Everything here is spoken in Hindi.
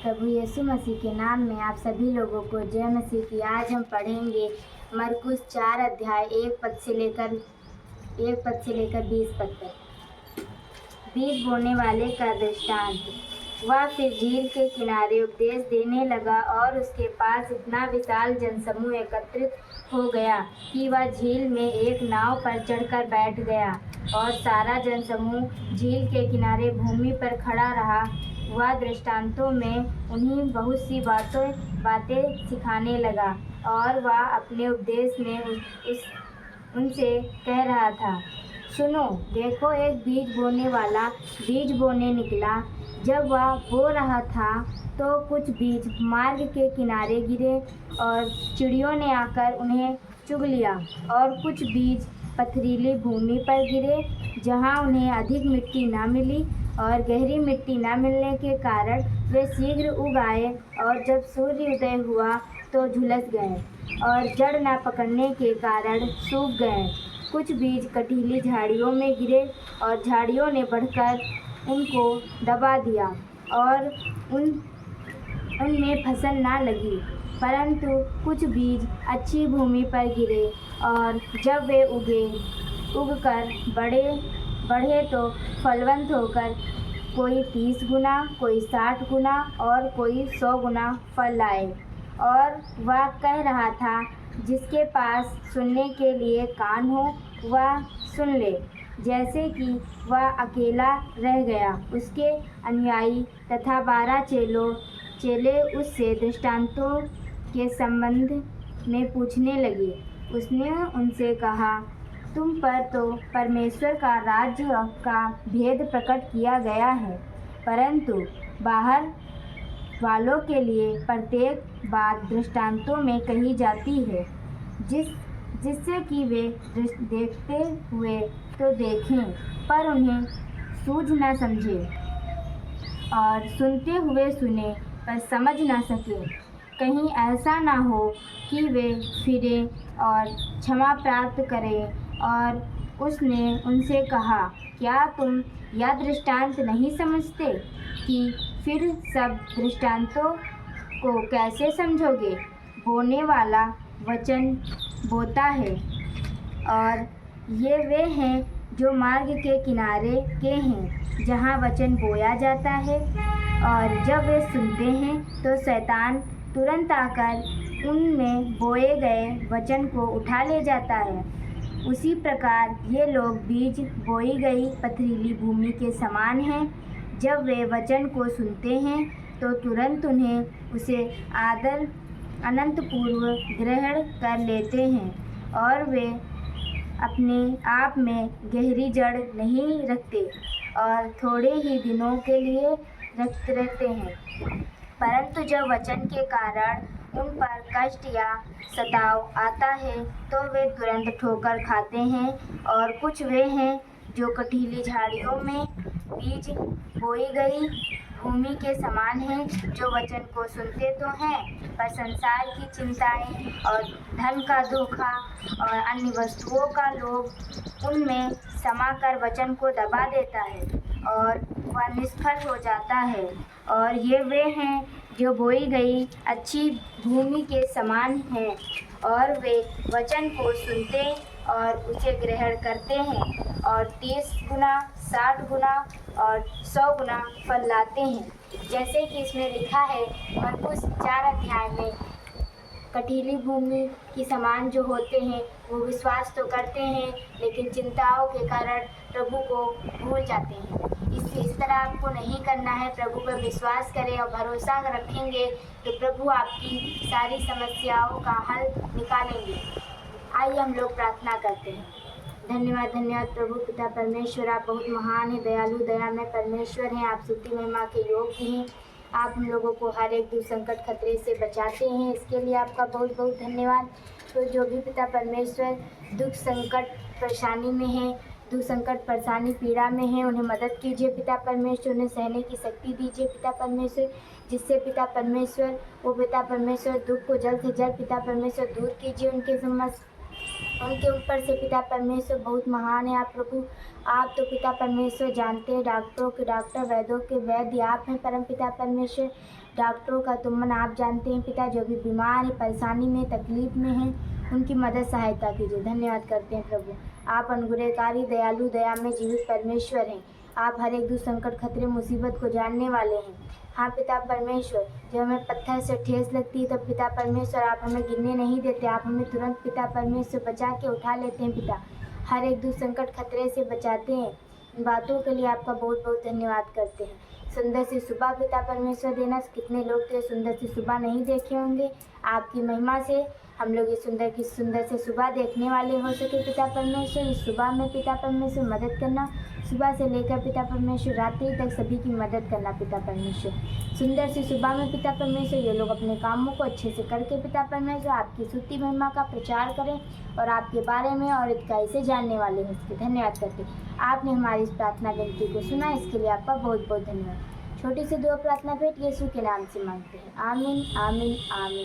प्रभु यीशु मसीह के नाम में आप सभी लोगों को जय मसीह की। आज हम पढ़ेंगे मरकुस 4 अध्याय 1 पद से लेकर 20 पद तक। बीज बोने वाले का दृष्टांत। वह फिर झील के किनारे उपदेश देने लगा और उसके पास इतना विशाल जनसमूह एकत्रित हो गया कि वह झील में एक नाव पर चढ़कर बैठ गया और सारा जनसमूह झील के किनारे भूमि पर खड़ा रहा। वह दृष्टांतों में उन्हें बहुत सी बातें सिखाने लगा और वह अपने उपदेश में उनसे कह रहा था, सुनो, देखो, एक बीज बोने वाला बीज बोने निकला। जब वह बो रहा था तो कुछ बीज मार्ग के किनारे गिरे और चिड़ियों ने आकर उन्हें चुग लिया, और कुछ बीज पथरीली भूमि पर गिरे जहाँ उन्हें अधिक मिट्टी न मिली, और गहरी मिट्टी न मिलने के कारण वे शीघ्र उग आए, और जब सूर्योदय हुआ तो झुलस गए और जड़ न पकड़ने के कारण सूख गए। कुछ बीज कटीली झाड़ियों में गिरे और झाड़ियों ने बढ़कर उनको दबा दिया और उनमें फसल ना लगी। परंतु कुछ बीज अच्छी भूमि पर गिरे और जब वे उगकर बढ़े तो फलवंत होकर कोई 30 गुना, कोई 60 गुना और कोई 100 गुना फल लाए। और वह कह रहा था, जिसके पास सुनने के लिए कान हो वह सुन ले। जैसे कि वह अकेला रह गया, उसके अनुयायी तथा 12 चेले उससे दृष्टांतों के संबंध में पूछने लगे। उसने उनसे कहा, तुम पर तो परमेश्वर का राज्य का भेद प्रकट किया गया है, परंतु बाहर वालों के लिए प्रत्येक बात दृष्टांतों में कही जाती है, जिससे कि वे देखते हुए तो देखें पर उन्हें सूझ न समझे, और सुनते हुए सुने पर समझ न सके। कहीं ऐसा न हो कि वे फिरें और क्षमा प्राप्त करें। और उसने उनसे कहा, क्या तुम यह दृष्टांत नहीं समझते कि फिर सब दृष्टांतों को कैसे समझोगे? बोने वाला वचन बोता है, और ये वे हैं जो मार्ग के किनारे के हैं, जहाँ वचन बोया जाता है, और जब वे सुनते हैं तो शैतान तुरंत आकर उनमें बोए गए वचन को उठा ले जाता है। उसी प्रकार ये लोग बीज बोई गई पथरीली भूमि के समान हैं। जब वे वचन को सुनते हैं तो तुरंत उन्हें उसे अनंतपूर्व ग्रहण कर लेते हैं, और वे अपने आप में गहरी जड़ नहीं रखते और थोड़े ही दिनों के लिए रहते हैं। परंतु जब वचन के कारण उन पर कष्ट या सताव आता है तो वे तुरंत ठोकर खाते हैं। और कुछ वे हैं जो कटीली झाड़ियों में बीज बोई गई भूमि के समान हैं, जो वचन को सुनते तो हैं, पर संसार की चिंताएं और धन का धोखा और अन्य वस्तुओं का लोभ उनमें समाकर वचन को दबा देता है और वह निष्फल हो जाता है। और ये वे हैं जो बोई गई अच्छी भूमि के समान हैं, और वे वचन को सुनते और उसे ग्रहण करते हैं, और 30 गुना, 60 गुना और 100 गुना फल लाते हैं। जैसे कि इसमें लिखा है मरकुस 4 अध्याय में, कटीली भूमि की समान जो होते हैं वो विश्वास तो करते हैं, लेकिन चिंताओं के कारण प्रभु को भूल जाते हैं। इस तरह आपको नहीं करना है। प्रभु पर विश्वास करें और भरोसा रखेंगे तो प्रभु आपकी सारी समस्याओं का हल निकालेंगे। आइए हम लोग प्रार्थना करते हैं। धन्यवाद प्रभु पिता परमेश्वर, आप बहुत महान हैं, दयालु दयामय परमेश्वर हैं। आप स्तुति महिमा के योग्य हैं। आप हम लोगों को हर एक दुख संकट खतरे से बचाते हैं, इसके लिए आपका बहुत बहुत धन्यवाद। तो जो भी पिता परमेश्वर दुख संकट परेशानी में है, दुख संकट परेशानी पीड़ा में है, उन्हें मदद कीजिए पिता परमेश्वर, उन्हें सहने की शक्ति दीजिए पिता परमेश्वर, जिससे पिता परमेश्वर दुख को जल्द से जल्द पिता परमेश्वर दूर कीजिए उनके ऊपर से पिता परमेश्वर बहुत महान है। आप प्रभु, आप तो पिता परमेश्वर जानते हैं, डॉक्टरों के डॉक्टर, वैद्यों के वैद्य आप हैं परम पिता परमेश्वर। डॉक्टरों का तुम मन आप जानते हैं पिता, जो भी बीमार है, परेशानी में, तकलीफ में हैं, उनकी मदद सहायता कीजिए। धन्यवाद करते हैं प्रभु, आप अनुग्रहकारी, दयालु, दया में जीवित परमेश्वर हैं। आप हर एक दुख, संकट, खतरे, मुसीबत को जानने वाले हैं। हाँ पिता परमेश्वर, जब हमें पत्थर से ठेस लगती है तो पिता परमेश्वर आप हमें गिरने नहीं देते, आप हमें तुरंत पिता परमेश्वर बचा के उठा लेते हैं पिता, हर एक दुख, संकट, खतरे से बचाते हैं। इन बातों के लिए आपका बहुत बहुत धन्यवाद करते हैं। सुंदर सी सुबह पिता परमेश्वर देना, कितने लोग तो ये सुंदर सी सुबह नहीं देखे होंगे, आपकी महिमा से हम लोग ये सुंदर से सुबह देखने वाले हो सके पिता परमेश्वर। इस सुबह में पिता परमेश्वर मदद करना, सुबह से लेकर पिता परमेश्वर रात्रि तक सभी की मदद करना पिता परमेश्वर। सुंदर सी सुबह में पिता परमेश्वर ये लोग अपने कामों को अच्छे से करके पिता परमेश्वर आपकी स्तुति महिमा का प्रचार करें और आपके बारे में और इतकाई से जानने वाले हो सके। धन्यवाद करते, आपने हमारी इस प्रार्थना विनती को सुना, इसके लिए आपका बहुत बहुत धन्यवाद। छोटी सी दुआ प्रार्थना भेंट यीशु के नाम से मांगते हैं, आमीन आमीन आमीन।